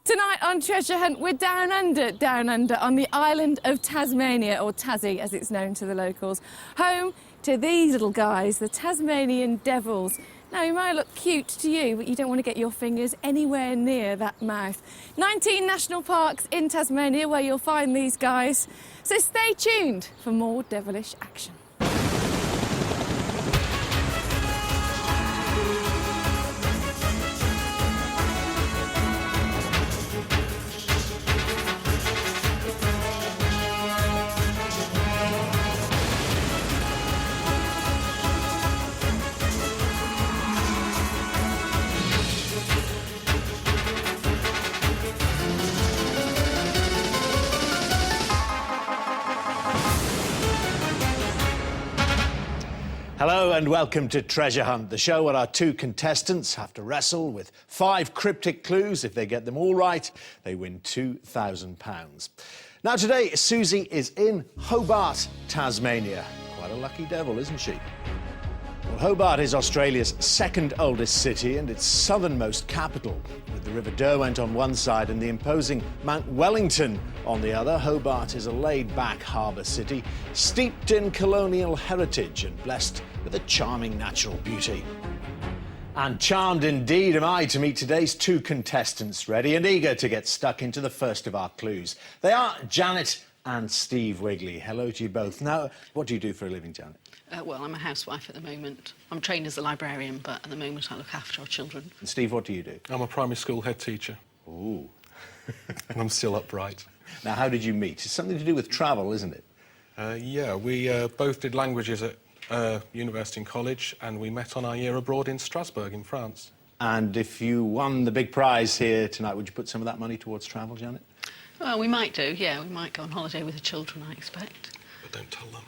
Tonight on Treasure Hunt, we're down under on the island of Tasmania, or Tassie as it's known to the locals, home to these little guys, the Tasmanian devils. Now, it might look cute to you, but you don't want to get your fingers anywhere near that mouth. 19 national parks in Tasmania where you'll find these guys, so stay tuned for more devilish action. Hello and welcome to Treasure Hunt, the show where our two contestants have to wrestle with 5 cryptic clues. If they get them all right, they win £2,000. Now today, Susie is in Hobart, Tasmania. Quite a lucky devil, isn't she? Well, Hobart is Australia's second oldest city and its southernmost capital. With the River Derwent on one side and the imposing Mount Wellington on the other, Hobart is a laid-back harbour city, steeped in colonial heritage and blessed with a charming natural beauty. And charmed indeed am I to meet today's two contestants, ready and eager to get stuck into the first of our clues. They are Janet and Steve Wigley. Hello to you both. Now, what do you do for a living, Janet? Well, I'm a housewife at the moment. I'm trained as a librarian, but at the moment I look after our children. And Steve, what do you do? I'm a primary school head teacher. Ooh. And I'm still upright. Now, how did you meet? It's something to do with travel, isn't it? Yeah, we both did languages at university and college, and we met on our year abroad in Strasbourg in France. And if you won the big prize here tonight, would you put some of that money towards travel, Janet? Well, we might do, yeah. We might go on holiday with the children, I expect. But don't tell them.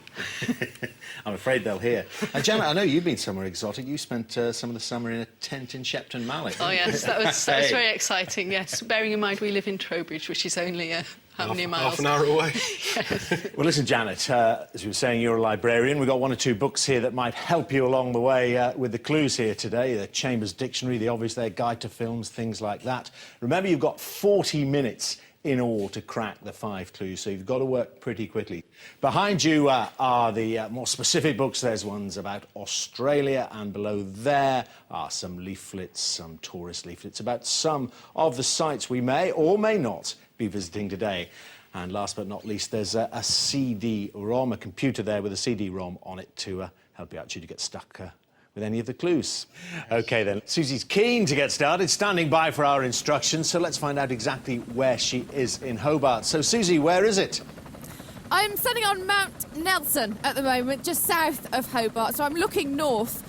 I'm afraid they'll hear. And Janet, I know you've been somewhere exotic. You spent some of the summer in a tent in Shepton Mallet. Oh, yes, that was very exciting, yes. Bearing in mind we live in Trowbridge, which is only how many miles? Half an hour away. Yes. Well, listen, Janet, as you were saying, you're a librarian. We've got 1 or 2 books here that might help you along the way with the clues here today. The Chambers Dictionary, the obvious there, Guide to Films, things like that. Remember, you've got 40 minutes in all to crack the 5 clues, so you've got to work pretty quickly. Behind you are the more specific books. There's ones about Australia, and below there are some leaflets, some tourist leaflets about some of the sites we may or may not be visiting today. And last but not least, there's a CD-ROM, a computer there with a CD-ROM on it to help you out should you get stuck with any of the clues. OK, then. Susie's keen to get started, standing by for our instructions, so let's find out exactly where she is in Hobart. So, Susie, where is it? I'm standing on Mount Nelson at the moment, just south of Hobart, so I'm looking north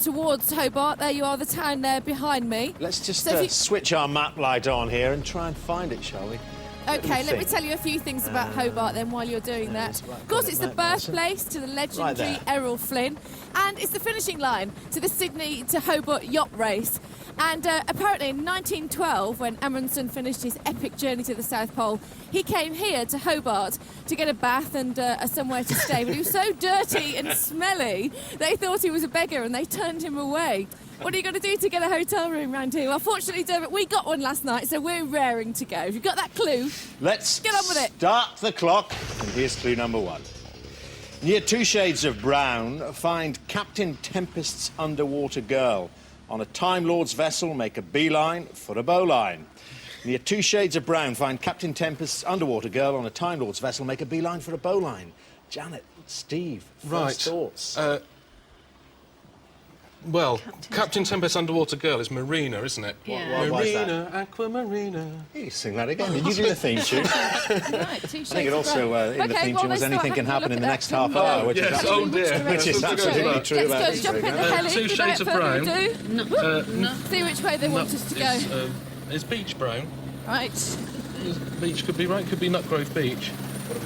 towards Hobart. There you are, the town there behind me. Let's just switch our map light on here and try and find it, shall we? OK, let me tell you a few things about Hobart then while you're doing that. Of course, it's the birthplace to the legendary Errol Flynn, and it's the finishing line to the Sydney to Hobart yacht race. And apparently in 1912, when Amundsen finished his epic journey to the South Pole, he came here to Hobart to get a bath and somewhere to stay. But he was so dirty and smelly, they thought he was a beggar and they turned him away. What are you going to do to get a hotel room round here? Well, fortunately, Dermot, we got one last night, so we're raring to go. Have you got that clue? Let's get on with it. Start the clock, and here's clue number 1. Near 2 shades of brown, find Captain Tempest's underwater girl. On a Time Lord's vessel, make a beeline for a bowline. Near 2 shades of brown, find Captain Tempest's underwater girl. On a Time Lord's vessel, make a beeline for a bowline. Janet, Steve, first thoughts? Well, Captain Tempest's underwater girl is Marina, isn't it? Yeah. Marina, Aquamarina. You sing that again. Did you do the theme tune? Right, 2 shades I think it also in the theme tune was anything can happen in the next half hour, which Yes, is oh dear. which is absolutely true about Let's go jump in the heli. 2 shades of brown. No. See which way they want us to go. It's beach brown. Right. Beach could be right, could be Nutgrove Beach.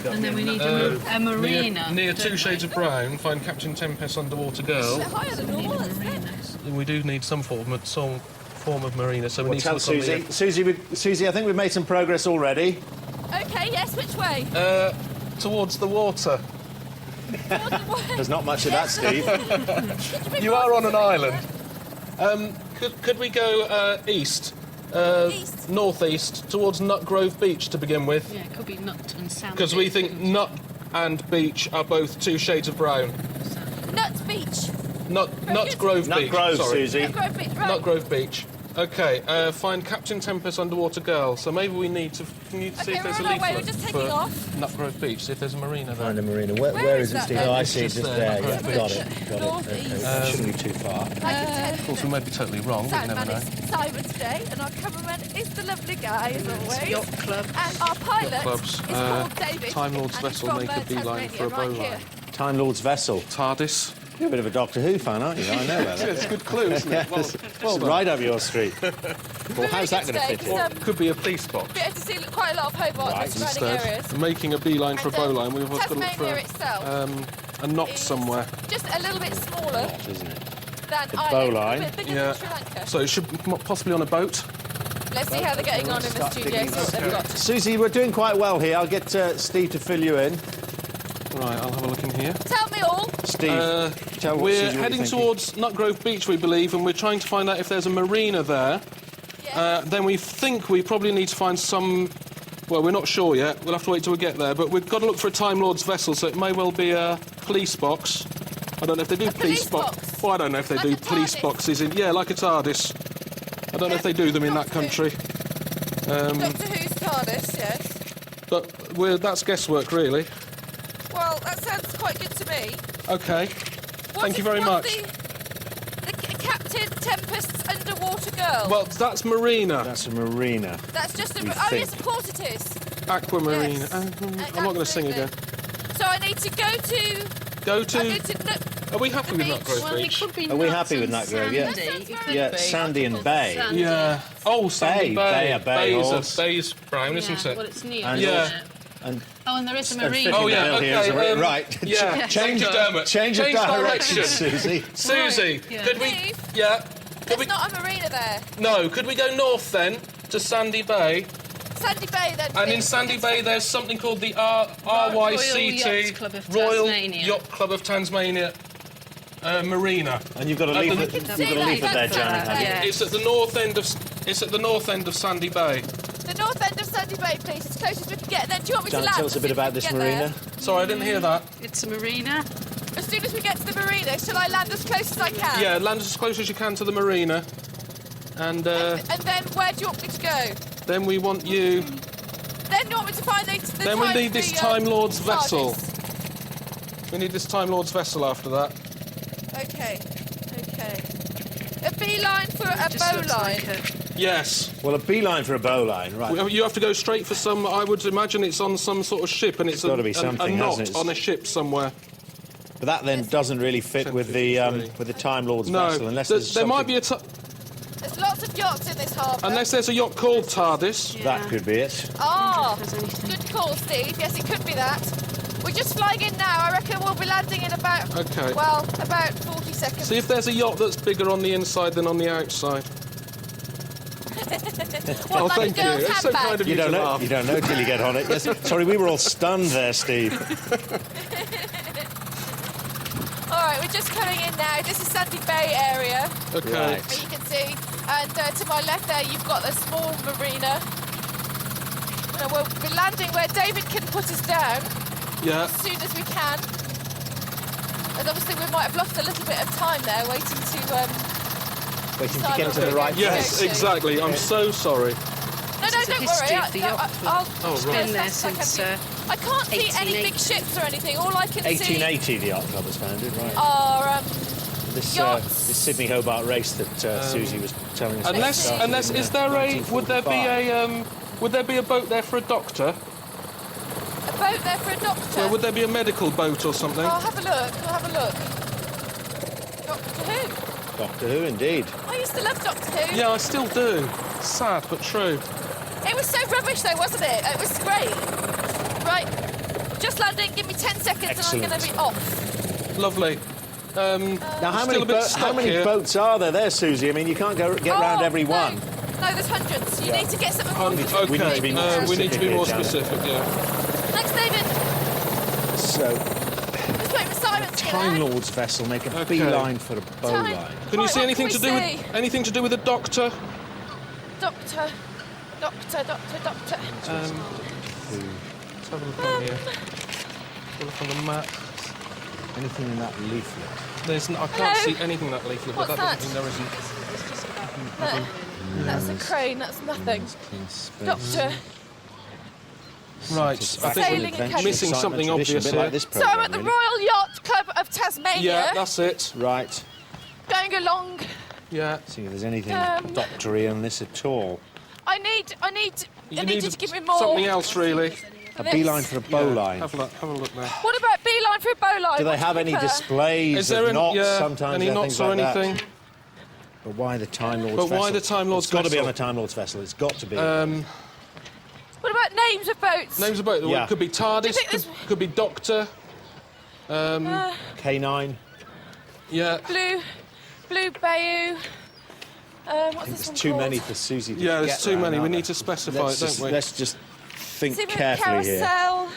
And then we need a marina. Near 2 shades of brown, find Captain Tempest's underwater girl. It's higher than normal, isn't it? We do need some form of marina, so we need tell some... Susie, I think we've made some progress already. OK, yes, which way? Towards the water. There's not much of that, Steve. You are on an island. Could we go east East. northeast towards Nutgrove Beach to begin with. Yeah, it could be nut and sand. Because we think nut and beach are both 2 shades of brown. Nut Beach. Nutgrove Beach. Nutgrove, sorry. Susie. Nutgrove Beach, right. Nutgrove Beach. Okay, find Captain Tempest underwater girl. So maybe we need to... Can you see Okay, if there's a we're on our way, leaflet we're just taking for off. Nutgrove Beach? See if there's a marina there. Find a marina. Where Where is is it, that Steve? then? Oh, I It's see. just Just there, there. Nutgrove Yeah, got Beach. it. Got Northeast. it. Okay. Shouldn't be too far. Of course, we may be totally wrong, but you never know. Soundman is Simon today, and our cameraman is the lovely guy, as always. Yacht club. And our pilot clubs. is called David. Time Lord's and he's vessel from, make a beeline Tasmania, for a right bowline. here. Time Lord's vessel. TARDIS. You're a bit of a Doctor Who fan, aren't you? I know about that. It's a good clue, isn't it? Well, right up your street. Well, how's that going to fit in? Could be a police box. We have to see quite a lot of Hobart and the surrounding areas. Instead, making a beeline for a And, bowline, we've got to look for Tasmania itself a knot is somewhere. Just a little bit smaller Isn't it? than The Ireland. bowline. A bit bigger Yeah. than Sri Lanka. So it should be possibly on a boat. Let's see how they're getting on in the studio, see what they've got. Susie, we're doing quite well here. I'll get Steve to fill you in. Right, I'll have a look in here. Tell me all. Steve, tell what We're Susie what you're heading thinking. towards Nutgrove Beach, we believe, and we're trying to find out if there's a marina there. Yeah. Then we think we probably need to find some... Well, we're not sure yet. We'll have to wait till we get there. But we've got to look for a Time Lord's vessel, so it may well be a police box. I don't know if they do police box? Well, I don't know if they Like do a police TARDIS? boxes in... Yeah, like a TARDIS. I don't know if they do them in that country. Doctor Who's TARDIS, yes. But that's guesswork, really. Well, that sounds quite good to me. OK. Thank you very much. The Captain Tempest's underwater girl. Well, that's marina. That's a marina. That's just a... you Oh, think. yes, of course it is. Aquamarina. Yes. I'm not going to sing again. So I need to go to... Go I to... need to... No, Are we happy with beach. Nutgrove Well, it Beach? could be Are we nuts happy with and Nutgrove? Yeah. sandy. That sounds It very could Yeah, be. sandy and bay. Sandy. Yeah. Oh, Sandy Bay, Bay. bay Bay's, horse. Bay's brown, isn't Yeah, it? well, it's near. And isn't Yeah. it? And Oh, and there is a and marina. fitting Oh, the yeah, bill here okay, is right. Yeah. Change Thank you, Dermot. Change of direction, Susie. Susie, Yeah. could we... Steve? Yeah. Could there's we... not a marina there. No, could we go north then to Sandy Bay? Sandy Bay, then. And in please. Sandy Bay there's something called the RYCT... Royal Yacht Club of Royal Tasmania. Yacht Club of Tasmania Marina. And you've got a the- leaflet, You you've can got see a leaflet there, that, Janet. that's have you? Yeah. It's at the north end of... It's at the north end of Sandy Bay. The north end of Sandy Bay, please, as close as we can get. And then do you want me to Janet, land? tell us a as bit soon as about we this get marina. Sorry, I didn't hear that. It's a marina. There? As soon as we get to the marina, shall I land as close as I can? Yeah, land as close as you can to the marina. And And then where do you want me to go? then we want you... Then you want me to find the Then we time, need this the, Time Lord's TARDIS. vessel. We need this Time Lord's vessel after that. Okay, okay. A beeline for a Just looks bowline. like a... Yes. Well, a beeline for a bowline, right. You have to go straight for some... I would imagine it's on some sort of ship and it's gotta be something, a knot hasn't it? on a ship somewhere. But that then doesn't really fit with the Time Lord's No, vessel, unless there, there's there might something- be a... There's lots of yachts in this harbour. Unless there's a yacht called TARDIS. That could be it. Ah, If there's anything. good call, Steve. Yes, it could be that. We're just flying in now. I reckon we'll be landing in about... Okay. Well, about 40 seconds. See if there's a yacht that's bigger on the inside than on the outside. What, like thank a girl's you. It's so handbag? kind of You you don't to know. laugh. You don't know till you get on it. Yes. Sorry, we were all stunned there, Steve. All right, we're just coming in now. This is Sandy Bay area, Okay. Right. as you can see. And to my left there, you've got the small marina. And we'll be landing where David can put us down Yeah. as soon as we can. And obviously we might have lost a little bit of time there waiting to... Waiting to get to the right Yes, Okay. exactly. I'm so sorry. No, It's the don't worry. history of the yacht club. Oh, It's right. been as there fast as I can since... be. I can't see any big 1880. ships or anything. All I can see 1880, the Yacht Club was founded, right? are... This yachts. this Sydney Hobart race that Susie was telling us about. Unless is there a... Would there be a... Would there be a boat there for a doctor? a boat there for a doctor. Or would there be a medical boat or something? I'll have a look. I'll have a look. Doctor Who? Doctor Who, indeed. I used to love Doctor Who. Yeah, I still do. Sad, but true. It was so rubbish though, wasn't it? It was great. Right. Just landing. Give me 10 seconds Excellent. and I'm going to be off. Lovely. Now, how Still many, a bit how stuck many here. boats are there, Susie? I mean, you can't get round every no. one. No, there's hundreds. You need to get something more Okay. specific. We need to be more we need to be more specific specific, yeah. Thanks, David. So, Just waiting for Simon to get Time there. Lord's vessel make a Okay. beeline for a bowline. Time. Can you Right, see what anything can to we do see? with anything to do with a doctor? Doctor. Doctor. Let's have a look on here. Have a look on the map. Anything in that leaflet? I can't see anything in that leaflet, What's but that that? doesn't mean there isn't. No, that's a crane. That's nothing. Doctor. Right, I Sailing think we're academy. missing something obvious a bit here. like this So I'm at the Royal Yacht Club of Tasmania. Yeah, that's it. Right. Going along. Yeah. See if there's anything doctory on this at all. I need You you to give me more. Something else, really. A beeline for a bowline. Have a look there. What about beeline for a bowline? Do they What have you any prefer? displays Is there of knots? Sometimes any there are knots things or like anything? That. But why the Time Lord's But vessel? why the Time Lord's It's got to be on vessel? the Time Lord's vessel. It's got to be. What about names of boats? Names of boats. Yeah. It could be TARDIS, think this- could be Doctor. K9. Yeah. Blue Bayou. What's this There's one too called? many for Susie to Yeah, there's get too round, many. We aren't need there? to specify Let's it, just, don't we? let's just think See, we have carefully here. Carousel.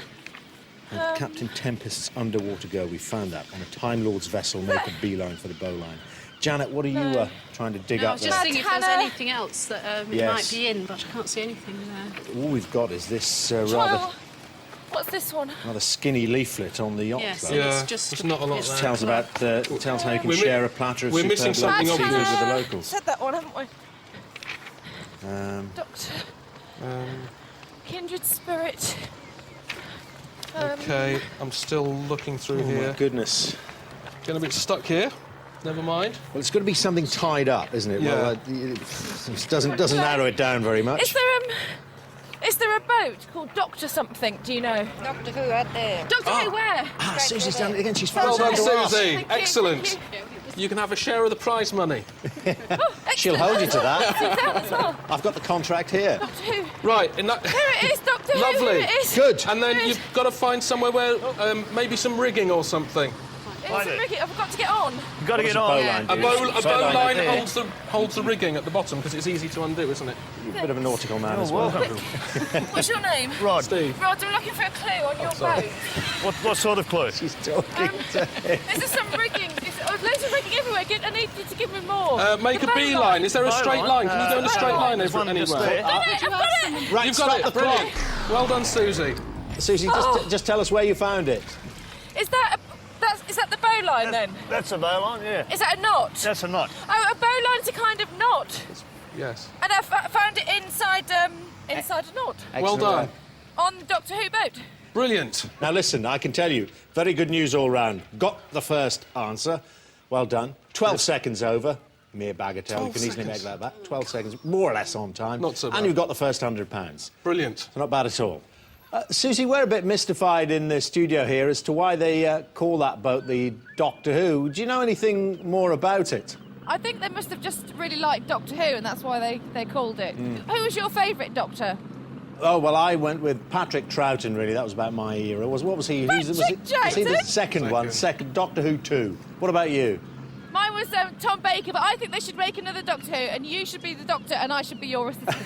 Captain Tempest's underwater girl, we found that on a Time Lord's vessel, make a beeline for the bowline. Janet, what are you trying to dig No, I up was there? just thinking if there's Hannah. anything else that Yes. might be in, but I can't see anything there. All we've got is this rather Well, what's this one? skinny leaflet on the yacht Yes, club. and Yeah, it's just there's not a lot it's there. Tells about tells how you can We're mi- share a platter of we're missing superb something local obvious. seafood with the locals. Said that one, haven't we? Um, Doctor. Um, Kindred Spirit. okay, I'm still looking through oh my here. goodness. Getting a bit stuck here. Never mind. Well, it's got to be something tied up, isn't it? Yeah. Well, it doesn't narrow it down very much. Is there a boat called Doctor something? Do you know? Doctor Who out there. Doctor Who where? Ah, Susie's done it again. She's Well found done, something to ask. Susie. Thank you, Excellent. thank You can have a share of the prize money. She'll hold you to that. as well. I've got the contract here. Doctor Who. Right, in that. Here it is, Doctor Who. Lovely. Here it is. Good. And then you've got to find somewhere where maybe some rigging or something. It's a rigging. I've got to get on. You've got to get a on. bowline A do? bowline idea. holds the rigging at the bottom because it's easy to undo, isn't it? Bit of a nautical man as well. What's your name? Rod, Steve. Rod, I'm looking for a clue on your boat. what sort of clue? She's talking to him. Is there some rigging? Loads of rigging everywhere. I need you to give me more. Make The a beeline. Is there a straight line? Can you go in a straight line There's one just anywhere? there. I've got it. Right, You've got stop it. the Brilliant. clock. Well done, Susie. Susie, just tell us where you found it. Is that the bowline then? That's a bowline, yeah. Is that a knot? That's a knot. Oh, a bowline's a kind of knot. Yes. And I found it inside a knot Well done. on the Doctor Who boat. Brilliant. Now listen, I can tell you, very good news all round. Got the first answer. Well done. 12 seconds over. Mere bagatelle. You 12 can easily make seconds. that back. 12 seconds, more or less on time. Not so bad. And you've got the first £100. Brilliant. So not bad at all. Susie, we're a bit mystified in the studio here as to why they call that boat the Doctor Who. Do you know anything more about it? I think they must have just really liked Doctor Who, and that's why they called it. Who was your favourite Doctor? Oh, well, I went with Patrick Troughton, really. That was about my era. What was he? Patrick Was he the Troughton? second one? Second, Doctor Who 2. What about you? Mine was Tom Baker, but I think they should make another Doctor Who, and you should be the Doctor, and I should be your assistant.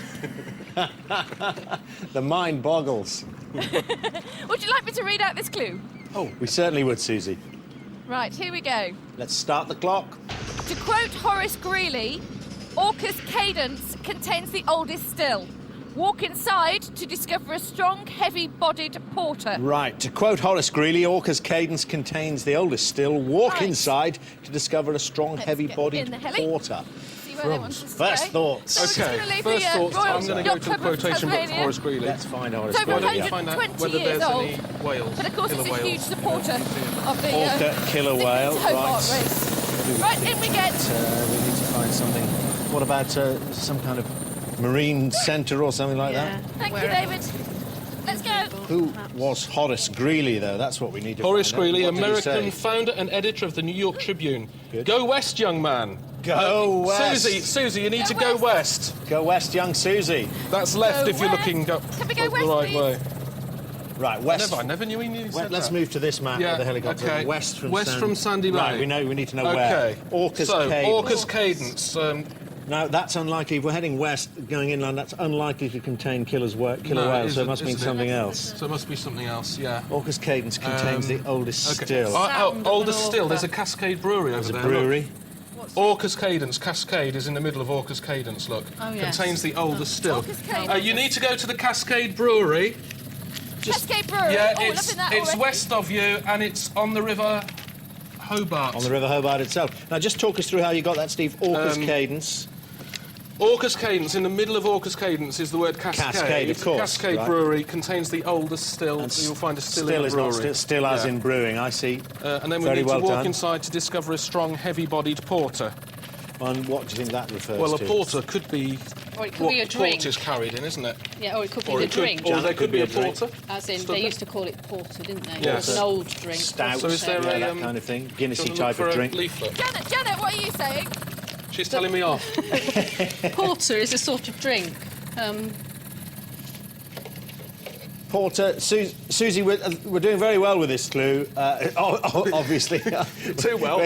The mind boggles. Would you like me to read out this clue? Oh, we certainly would, Susie. Right, here we go. Let's start the clock. To quote Horace Greeley, Orca's cadence contains the oldest still. Walk inside to discover a strong, heavy-bodied porter. Right, to quote Horace Greeley, Orca's cadence contains the oldest still. Walk Right. inside to discover a strong, Let's heavy-bodied get in the heli. porter. See where they want us to First go. thoughts. So we're just Okay, gonna leave first the, thoughts. Royal I'm going to go Yacht to the Club of quotation book for Tasmania. Horace Greeley. Let's find Horace So over Greeley. Yeah. Find out 120 whether years there's old. any whales. But of course, killer it's a whales. huge supporter of the Orca killer whale, Hobart right. race. Right, in we get. We need to find something. What about some kind of marine centre or something like that? Thank you, David. Let's go. Who was Horace Greeley, though? That's what we need to Horace find out. Greeley, What did he American say? founder and editor of the New York Tribune. Good. Go west, young man. Go west. Susie, you need to Go go west. Go west, young Susie. That's left Go if you're west. looking up Can we go the west, right please? way. Right, west. I never knew he knew Well, let's move to this map Yeah, with the helicopter. okay. West from West from Sandy Bay. Right, we need to know Okay. where. Orca's so, cadence. Orca's cadence. Now, that's unlikely. If we're heading west, going inland, that's unlikely to contain killer No, whales, so it must mean isn't something else. So it must be something else, yeah. Orca's cadence contains the oldest Okay. still. Oldest still. There's a Cascade Brewery over There's a there. brewery. Orcus Cadence. Cascade is in the middle of Orcus Cadence, look. Oh, yes. Contains the oldest still. Orcus Cadence. You need to go to the Cascade Brewery. Cascade Brewery. Yeah, oh, it's loving that it's already. west of you, and it's on the River Hobart. On the River Hobart itself. Now, just talk us through how you got that, Steve. Orcus Cadence. Orcus Cadence, in the middle of Orcus Cadence is the word Cascade. Cascade, of course, Cascade right. Brewery contains the oldest still. You'll find a still in the is brewery. not still as in brewing, I see. And then we Very need well to walk done. inside to discover a strong, heavy-bodied porter. And what do you think that refers Well, to? a porter could be Or it could what be a drink. port is carried in, isn't it? Yeah, or it could be Or the it could- drink. Or there It could be a drink. porter. As in, Stood they there. used to call it porter, didn't they? Yes. It's an old drink. Stout, So is there yeah, a, that kind of thing. Do you Guinnessy want to look type for of a drink. leaflet? Janet, what are you saying? She's telling me off. Porter is a sort of drink. Porter, Susie, we're doing very well with this clue. Obviously, Too well.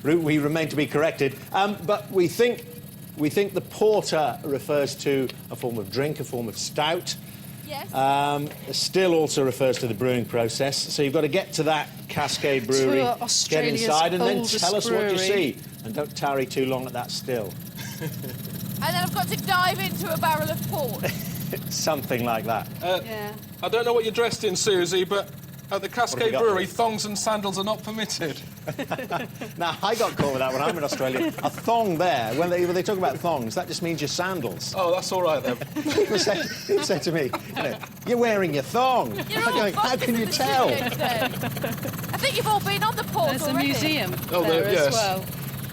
We remain to be corrected, but we think the porter refers to a form of drink, a form of stout. Yes. Still also refers to the brewing process. So you've got to get to that Cascade Brewery, To get Australia's inside, and then oldest tell us what you brewery. see. And don't tarry too long at that still. And then I've got to dive into a barrel of port. Something like that. Yeah. I don't know what you're dressed in, Susie, but at the we Cascade got Brewery, here? thongs and sandals are not permitted. Now, I got caught with that when I'm in Australia. A thong there, when they talk about thongs, that just means your sandals. Oh, that's all right then. People say to me, you're wearing your thong. You're I'm all going, how bonkers can you in the tell? studio today. I think you've all been on the port There's a already. museum Oh, there yes. as well.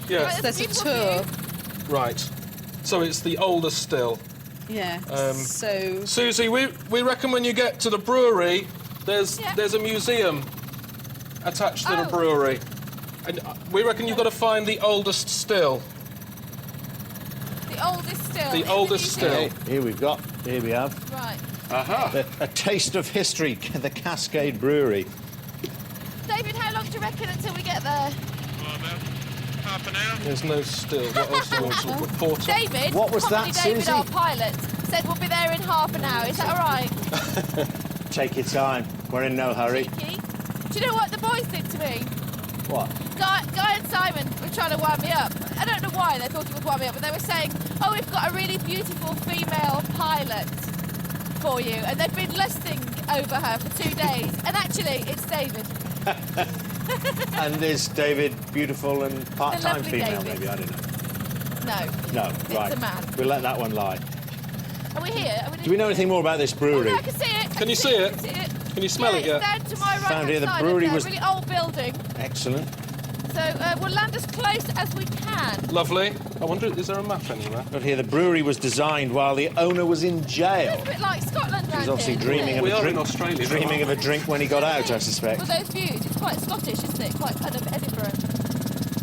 Yeah, Right, There's a beautiful tour. view. right. So it's the oldest still. Yeah. So Susie, we reckon when you get to the brewery, there's Yeah. a museum attached to the Oh. brewery. And we reckon you've got to find the oldest still. The oldest still. The in oldest museum. still. Here we have. Right. Aha. A taste of history, the Cascade Brewery. David, how long do you reckon until we get there? Half an hour. There's no still. What else do you want to look for? Porter. David, What was Comedy that, David, Susie? our pilot, said we'll be there in half an hour. Is that all right? Take your time. We're in no hurry. Cheeky. Do you know what the boys did to me? What? Guy and Simon were trying to wind me up. I don't know why they thought it would wind me up, but they were saying, oh, we've got a really beautiful female pilot for you. And they've been lusting over her for 2 days. And actually, it's David. And is David beautiful and part-time lovely female, David. maybe? I don't know. No. No, right. a man. We'll let that one lie. Are we here? Do we know anything more about this Oh, brewery? no, I can see it. Can you see it? I can see it. Can you smell it Yeah, yet? it's down to my right Found here the side. brewery It's a was- really old building. Excellent. So we'll land as close as we can. Lovely. I wonder, is there a map anywhere? But here, the brewery was designed while the owner was in jail. It's a bit like Scotland He round was obviously here, dreaming isn't of We a are drink. in Australia. Dreaming of a drink when he got out, I suspect. Well, those views, it's quite Scottish, isn't it? Quite kind of Edinburgh.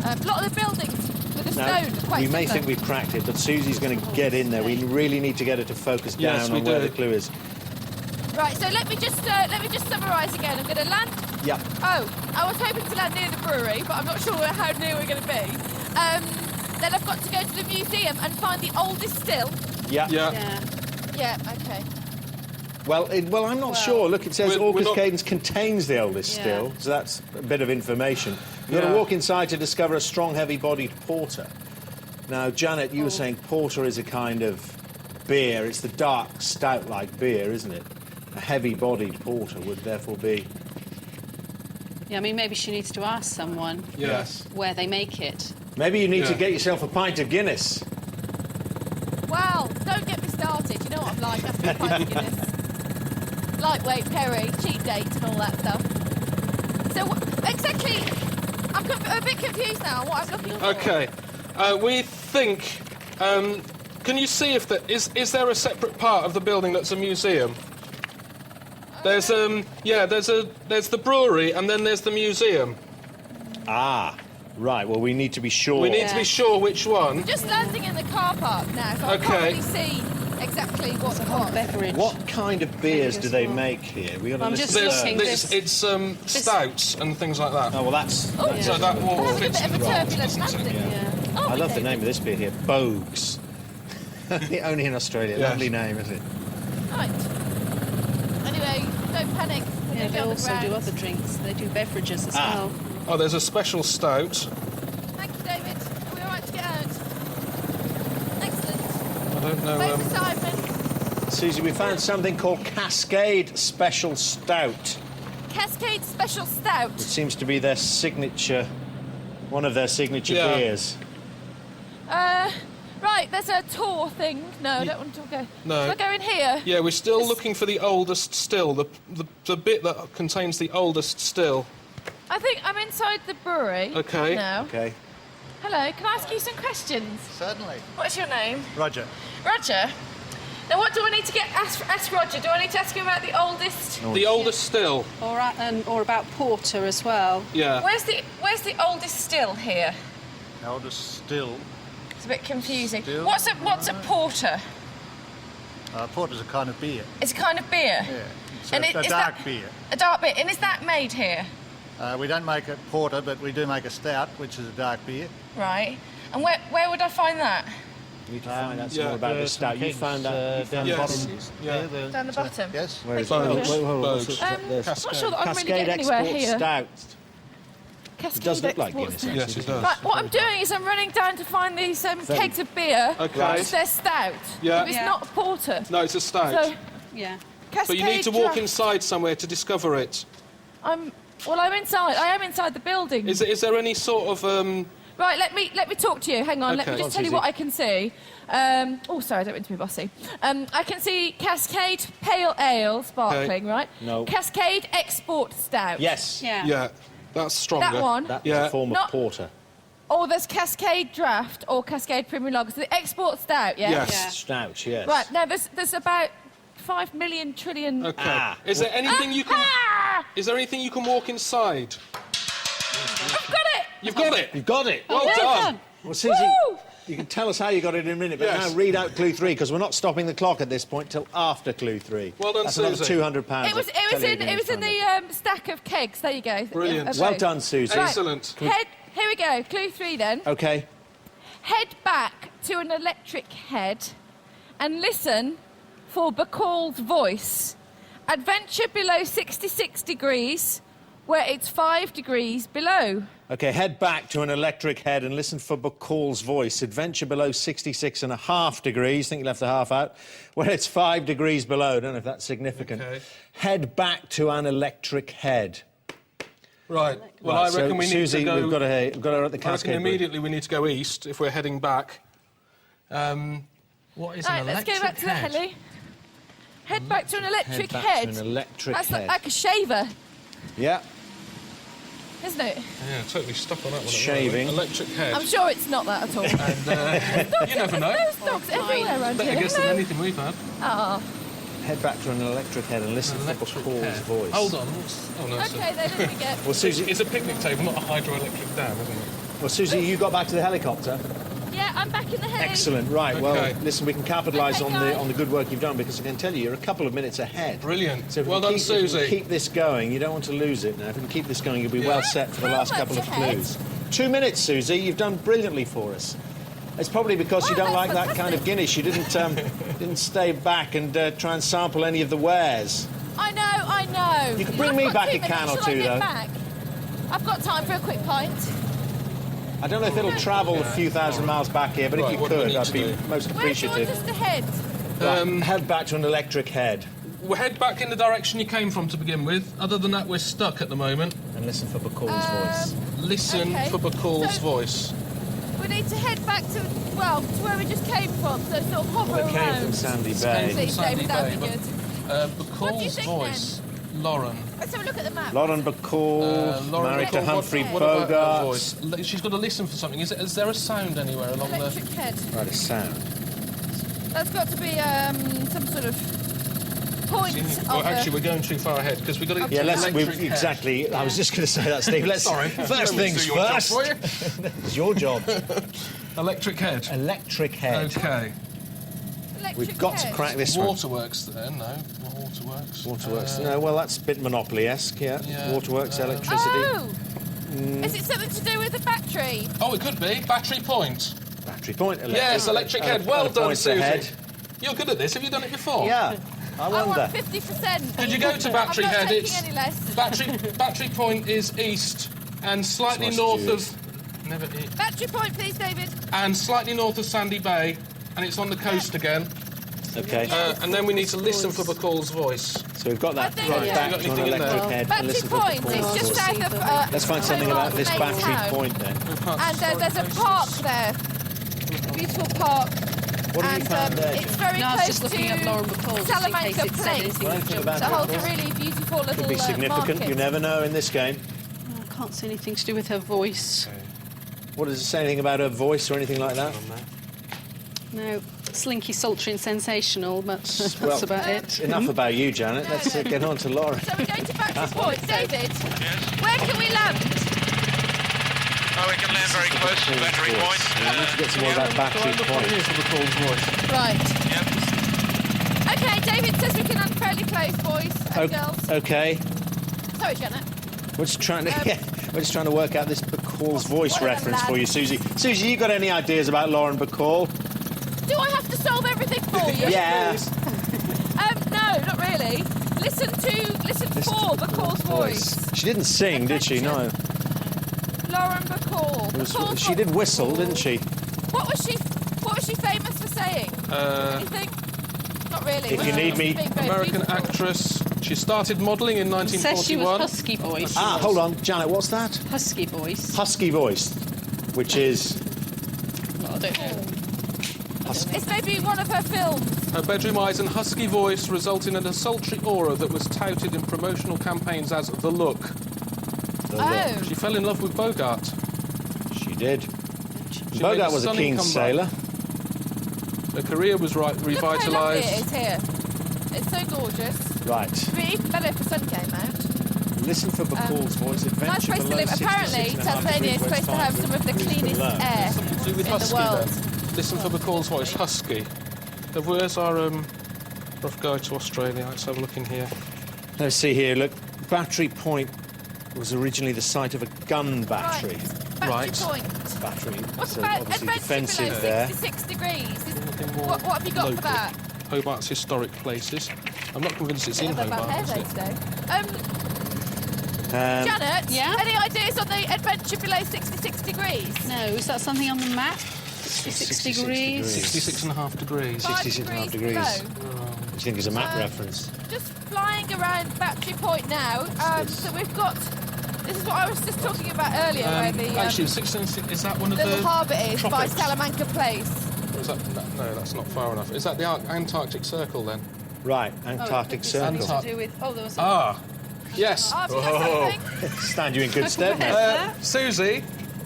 A lot of the buildings with the Now, stone are quite we may similar. think we've cracked it, but Susie's going to get in there. We really need to get her to focus down Yes, we on where do. the clue is. Right, so let me just summarise again. I'm going to land. Yep. Oh, I was hoping to land near the brewery, but I'm not sure how near we're going to be. Then I've got to go to the museum and find the oldest still. Yeah. Yeah. yeah. Yeah, okay. Well, I'm not sure. Look, it says We're Orcus not- Cadence contains the oldest Yeah. still, so that's a bit of information. You've got Yeah. to walk inside to discover a strong, heavy-bodied porter. Now, Janet, you were saying porter is a kind of beer. It's the dark, stout-like beer, isn't it? A heavy-bodied porter would therefore be... Yeah, I mean, maybe she needs to ask someone Yes. where they make it. Maybe you need to Yeah. get yourself a pint of Guinness. Well, don't get me started. You know what I'm like after a pint of Guinness. Lightweight, Perry, cheap date and all that stuff. So, exactly, I'm a bit confused now on what I'm looking for. Okay. We think. Can you see if is there a separate part of the building that's a museum? There's there's the brewery and then there's the museum. Ah, right. Well, we need to be sure. We need to be sure which one. Just landing in the car park now, so I Okay. can't really see exactly what's It's a whole what. beverage. What kind of beers do they well. make here? We got a I'm list just of There's, looking. those. it's stouts and things like that. Oh, well, that's... Oh, that's So that We're all having a fits bit of a in the roll, turbulent doesn't it? landing. Yeah. Oh, I love the David. name of this beer here, Bogues. Only in Australia. Yes. Lovely name, isn't it? Right. Anyway, don't panic. We're Yeah, gonna be they on the also do ground. other drinks. They do beverages as Ah. well. Oh, there's a special stout. Thank you, David. don't know. Wait for Simon. Susie, we found something called Cascade Special Stout. Cascade Special Stout. It seems to be their signature, one of their signature beers. Right, there's a tour thing. No, I don't want to go. No. Shall I go in here? Yeah, we're still looking for the oldest still, the bit that contains the oldest still. I think I'm inside the brewery. Okay. Now. Okay. Hello, can I ask you some questions? Certainly. What's your name? Roger. Roger. Now, what do I need to ask Roger? Do I need to ask him about the oldest? The oldest still. Or about porter as well. Yeah. Where's the oldest still here? Eldest still. It's a bit confusing. Still? What's a porter? Porter's a kind of beer. It's a kind of beer. Yeah. It's And a is dark that- beer. A dark beer. And is that made here? We don't make a porter, but we do make a stout, which is a dark beer. Right. And where would I find that? You need to find out some yeah. more about this stout. You found that down Yes. the bottom. Yeah. There, Down the bottom? Yes. Where is it? Thank you. Wait, hold on. Boat. What's I'm this? not sure that I'm really Cascade getting anywhere Export here. Stout. Cascade It does look like Export Guinness, Stout. actually. Yes, it doesn't does. Right, what I'm doing is I'm running down to find these kegs of beer. Okay. Because they're stout. Yeah. If it's Yeah. not a porter. No, it's a stout. So, Yeah. Cascade But you need to walk Draft. inside somewhere to discover it. I'm inside. I am inside the building. Is there any sort of Right, let me talk to you. Hang on, let me Okay. just tell you what I can see. Oh, sorry, I don't mean to be bossy. I can see Cascade Pale Ale, sparkling, right? No. Cascade Export Stout. Yes. Yeah. Yeah, that's stronger. That one. That's Yeah. a form of Not- porter. Or there's Cascade Draft or Cascade Premium Lager. So the Export Stout, yeah? Yes. Yeah. Stout, yes. Right, now there's about 5 million trillion... Okay. Ah. Is there anything you can? Ah! Is there anything you can walk inside? I've got it! You've got it. You've got it. Well Well done. done. Well, Susie, Woo! you can tell us how you got it in a minute, but Yes. now read out clue 3, because we're not stopping the clock at this point till after clue 3. Well done, That's another Susie. £200. It was in the stack of kegs. There you go. Brilliant. Of Well those. done, Susie. Excellent. Here we go. Clue 3 then. Okay. Head back to an electric head and listen for Bacall's voice. Adventure below 66 degrees, where it's 5 degrees below. Okay, head back to an electric head and listen for Bacall's voice. Adventure below 66.5 degrees. I think you left the half out. Where it's 5 degrees below. I don't know if that's significant. Okay. Head back to an electric head. Right. Well, Right, I reckon so, we need Susie, to go. we've got her at the I reckon Cascade. immediately we need to go east if we're heading back. What is Right, an let's electric go back to the head? heli. Head back to an electric back head. to an electric That's head. like a shaver, Yeah. isn't it? Yeah, totally stuck on that one. Shaving. Electric head. I'm sure it's not that at all. You never know. There's dogs everywhere around Better here. guess than anything we've had. Oh, Head back to an electric head and listen for Electric Bacall's head. voice. Hold on. Oh no. okay, then here we go. Well, Susie, It's a picnic table, not a hydroelectric dam, isn't it? well, Susie, you got back to the helicopter. Yeah, I'm back in the heli. Excellent. Right. Well, Okay. listen, we can capitalise Okay, on guys. the good work you've done, because I can tell you you're a couple of minutes ahead. Brilliant. So if we Well can done, keep, if we Susie. keep this going, you don't want to lose it now. If we can keep this going, you'll be well set for the How last much couple of ahead? clues. 2 minutes, Susie. You've done brilliantly for us. It's probably because you Wow, don't like that's that kind of fantastic. Guinness. You didn't stay back and try and sample any of the wares. I know. You can bring I've me got back 2 a can minutes. or Shall I two, get though. back? I've got time for a quick pint. I don't know if it'll travel a few thousand miles back here, but Right, if you what do we could, need I'd to be do? most Where do you want appreciative. us to head? Right, head back to an electric head We'll head back in the direction you came from to begin with. Other than that, we're stuck at the moment. and listen for Bacall's voice. Listen Okay. for Bacall's So- voice. We need to head back to where we just came from, so sort of hover Well, it came around. from Sandy Came Bay. from Please, Sandy David, that'd Bay, be but, good. Bacall's think voice. Lauren. Let's have a look at the map. Lauren Bacall, Lauren married to Bacall, Humphrey what about her Bogart. voice? She's got to listen for something. Is there a sound anywhere along Electric the... head. Right, a sound. That's got to be some sort of point Well, of actually, we're going too far ahead because we've got to... Yeah, let's. Electric head. Exactly. I was just going to say that, Steve. Let's. Sorry. First Let me things do your job first. for you. It's your job. Electric head. Electric head. Okay. electric We've got to head. crack this one. Waterworks there, no. Not Waterworks. Waterworks. No, well, that's a bit Monopoly-esque, yeah. Yeah, Waterworks, electricity. Oh! Is it something to do with the battery? Oh, it could be. Battery point. Battery point. Yes, electric head. Well done, points Susie. ahead. You're good at this. Have you done it before? Yeah. I I wonder. want 50%. Did you go to Battery I'm not Head? taking It's any less. Battery Point is east and slightly It's north nice of never eat. Battery point, please, David. And slightly north of Sandy Bay. and it's on the coast again. OK. And then we need to listen for Bacall's voice. So we've got that think- right Yeah. back Got to an anything in there? electric head and Battery listen for Point, Bacall's it's just voice. south of... Let's find something about this Hobart battery main town. point then. And there's a park there. A beautiful park. What have you found there? It's very No, I was close just looking to at Lauren Bacall, just in Salamanca case it said Place. anything Well, that anything jumped about So it holds a Bacall? really beautiful little Could be significant. market. You never know in this game. I can't see anything to do with her voice. What does it say anything about her voice or anything like that? No, slinky, sultry and sensational, but that's Well, about it. Enough about you, Janet. Let's get on to Lauren. So we're going to Battery Point. David, Yes. where can we land? Oh, we can land very close to Battery Point. We need to get some more about battery point. Here's the Bacall's voice. Right. Yep. OK, David says we can land fairly close, boys and girls. OK. Sorry, Janet. We're just trying to work out this Bacall's voice What are them reference for you, lads? Susie. Susie, you got any ideas about Lauren Bacall? Do I have to solve everything for you? Yeah. No, not really. Listen for Bacall's voice. She didn't sing, did she? No. Lauren Bacall. Bacall's She did whistle, didn't she? What was she famous for saying? Anything? Not really. If you need me- Being very American beautiful. actress. She started modelling in It says she was 1941. husky voice. Hold on. Janet, what's that? Husky voice. Husky voice, which is... Well, I don't know. It's maybe one of her films. Her bedroom eyes and husky voice resulting in a sultry aura that was touted in promotional campaigns as the look. Oh. She fell in love with Bogart. She did. She Bogart made a was a stunning keen comeback. sailor. Her career was Look how lovely it revitalised. is here. It's so gorgeous. Right. It'd be even better if the sun came out. Listen for Bacall's voice. Nice Adventure place to below live. Apparently, 66.5 Tasmania is degrees supposed to have west some of the degrees cleanest below. air Something to do with in husky the world. then. Listen for Bacall's voice. Husky. Where's our rough guide to Australia? Let's have a look in here. Let's see here. Look, Battery Point was originally the site of a gun battery. Battery Right. Point. Battery. What's So about obviously adventure defensive below there. 66 degrees? Anything more What have you got local? for that? Hobart's historic places. I'm not convinced it's in Bit of a bad Hobart. hair is day it? today. Um, Janet, Yeah? any ideas on the adventure below 66 degrees? No, is that something on the map? 66 degrees. 66.5 degrees. 66.5 degrees. below. Do you think it's a map reference? Just flying around Battery Point now. So we've got. This is what I was just talking about earlier, where the Actually, 66, is that one of the little harbour is by tropics? Salamanca Place. Or is that, no, that's not far enough. Is that the Antarctic Circle then? Right, Antarctic Circle. To do with, oh, there was a... Ah, yes. Oh, have you got something? Stand you in good stead, mate. Susie,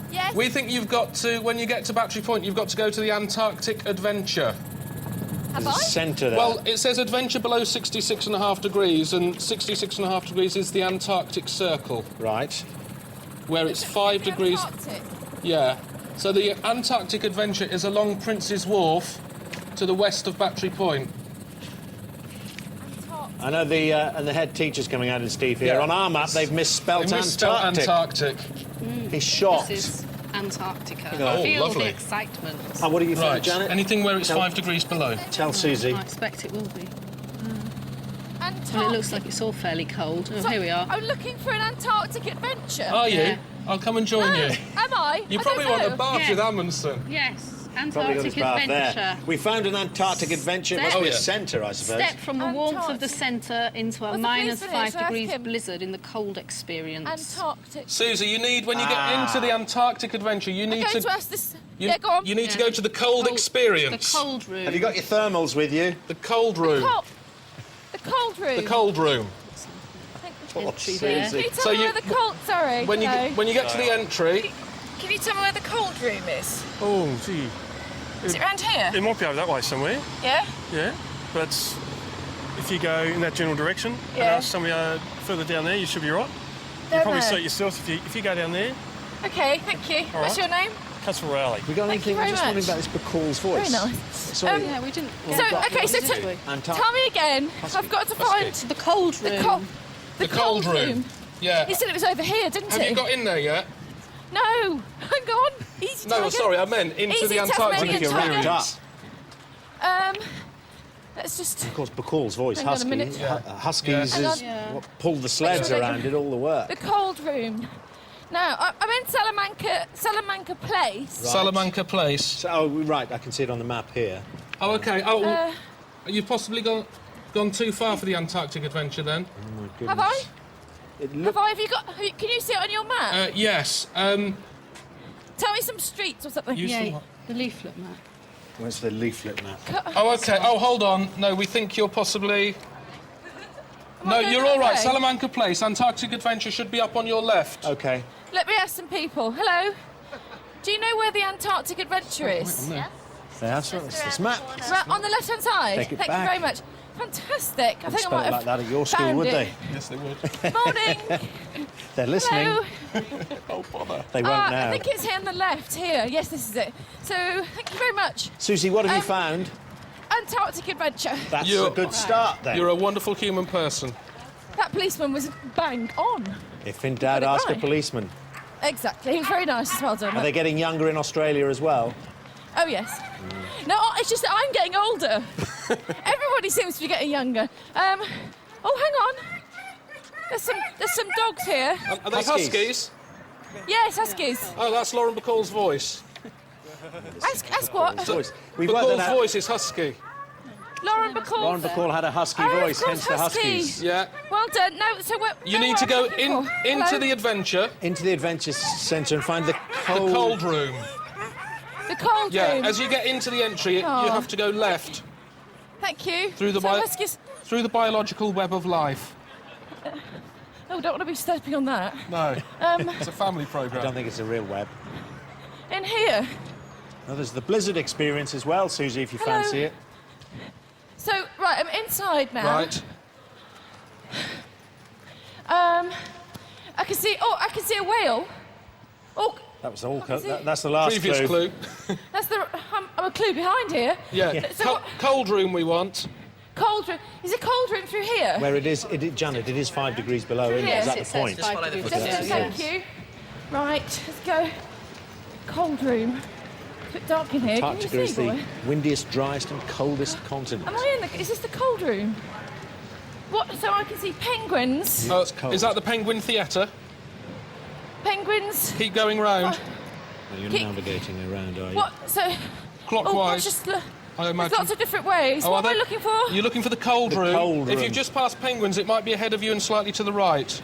Yes. we think you've got to, when you get to Battery Point, you've got to go to the Antarctic Adventure. Have There's a I? centre there. Well, it says adventure below 66.5 degrees, and 66.5 degrees is the Antarctic Circle, right. where it's 5 The degrees. Antarctic. Yeah. So the Antarctic Adventure is along Prince's Wharf to the west of Battery Point. Antarctic. I know the head teacher's coming out in Steve here. Yeah. On our map, they've misspelt They misspelled Antarctic. Antarctic. He's shocked. This is Antarctica. at that. I feel lovely. the excitement. Oh, what do you think, Right. Janet? Anything where it's Tell- 5 degrees below. Tell Susie. I expect it will be. Antarctic. Well, it looks like it's all fairly cold. Oh, So, here we are. I'm looking for an Antarctic adventure. Are you? Yeah. I'll come and join No, you. am I? You I probably don't want a know. bath Yeah. with Amundsen. Yes, Probably got his Antarctic bath Adventure. there. We found an Antarctic adventure. It must Step- be a Oh, yeah. centre, I suppose. Step from the warmth of the centre into a What's the minus police village? 5 degrees Ask him. blizzard in the cold experience. Antarctic. Susie, you need, when you get into the Antarctic Adventure, you I'm need going to... to ask this. You, Yeah, go on. you need to Yeah. go to the cold experience. The cold room. Have you got your thermals with you? The cold room. The cold room. The cold room. entry Susie. there. Can you tell So me you- where the cold? Sorry. When you no. when you get to the entry, Can you tell me where the cold room is? Oh, gee. Is it around here? It might be over that way somewhere, Yeah. yeah. But if you go in that general direction and Yeah. ask somewhere further down there, you should be right. Don't You probably know. suit yourself if you go down there. Okay, thank you. All What's right. your name? Castle Rowley. We got Thank you anything? very I'm just wondering much. about this Bacall's voice. Very nice. Sorry. Yeah, we didn't. So, okay, so Did we? Antarctic. tell me again. I've got to find The cold room. the the cold room. Yeah. He said it was over here, didn't Have he? you got in there yet? No, hang on. Easy No, tiger. sorry, I meant into Easy the Antarctic Tasmanian Round tiger. up. Let's just. Of course, Bacall's voice, Hang on a husky. minute. Huskies Yeah. is Hang on. what pulled the sleds Make sure they around, can- did all the work. The cold room. Now, I'm in Salamanca Place. Salamanca Place. So, oh, right, I can see it on the map here. Oh, OK. Oh, you've possibly gone too far for the Antarctic adventure, then? Oh, my goodness. Have I? Have you got... Can you see it on your map? Yes. Tell me some streets or something. Yeah, the leaflet map. Where's the leaflet map? Oh, OK. Oh, hold on. No, we think you're possibly... No, you're all right. Salamanca Place. Antarctic adventure should be up on your left. OK. Let me ask some people. Hello? Do you know where the Antarctic adventure is? That's this map. Right, on the left-hand side? Take it Thank back. you very much. Fantastic. I think I Spell might it have like that at your school, found would it. they? Yes, they would. Morning. They're listening. Hello. Oh, bother. They won't now. I think it's here on the left, here. Yes, this is it. So, thank you very much. Susie, what have you found? Antarctic adventure. That's a good start, then. You're a wonderful human person. That policeman was bang on. If in doubt, got it ask a right. policeman. Exactly. He was very nice as well done. Are they getting younger in Australia as well? Oh, yes. No, it's just that I'm getting older. Everybody seems to be getting younger. Oh, hang on. There's some dogs here. Are they huskies? Yes, huskies. Oh, that's Lauren Bacall's voice. Ask what? We've worked Bacall's that out. voice is husky. Lauren Bacall. Lauren Bacall had a husky Oh, voice, of course, hence the husky. huskies. Yeah. Well done. No, so what? You need to go into Hello? the adventure, Into the adventure centre and find the the cold... cold room. The cold Yeah, room. as you get into the entry, you Oh. have to go left Thank you. through the so bi- huskies. through the biological web of life. Oh, don't want to be stepping on that. No, it's a family I don't programme. think it's a real web. In here. Well, there's the blizzard experience as well, Susie, if you Hello. fancy it. So, right, I'm inside now. Right. I can see a whale. Oh, That was all. see. That's the last Previous clue. that's the... I'm a clue behind here. Yeah. So what- Cold room we want. Cold room. Is it cold room through here? Where it is, Janet, it is 5 degrees below, isn't it? Yes, Is that it the says point? 5 degrees Just below, thank you. Right, let's go. Cold room. It's a bit dark in here. Can you Antarctica see, is the boy? windiest, driest and coldest continent. Am I in the... Is this the cold room? What? So I can see penguins. Oh, cold. is that the Penguin Theatre? Penguins. Keep going round. Well, you're Keep- navigating around, are you? What? So... Clockwise. Just I there's imagine. lots of different ways. Oh, What are am I they- looking for? You're looking for the cold The room. cold If room. you've just passed penguins, it might be ahead of you and slightly to the right.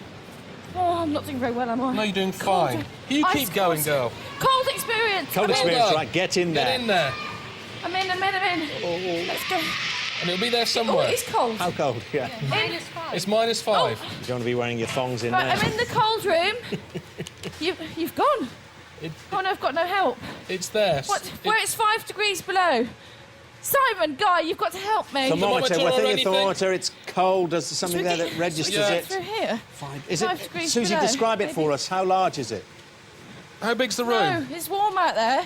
Oh, I'm not doing very well, am I? No, you're doing Cold- fine. You Ice keep going, cold- girl. Cold experience. Cold I'm experience, done. right, get in there. Get in there. I'm in. Let's go. And it'll be there Oh, somewhere. it's cold. How cold? Yeah. In. It's -5. Oh. You don't want to be wearing your thongs in Right, there. I'm in the cold room. You've gone. Oh no, I've got no help. It's there. What? Where it's 5 degrees below. Simon, Guy, you've got to help me. Thermometer, Thermometer I or think a anything? thermometer, it's cold. There's something Should we there get- that registers Yeah. it. Through here. Is 5 it? degrees Susie, below. describe it for us. How large is it? How big's the No, room? it's warm out there.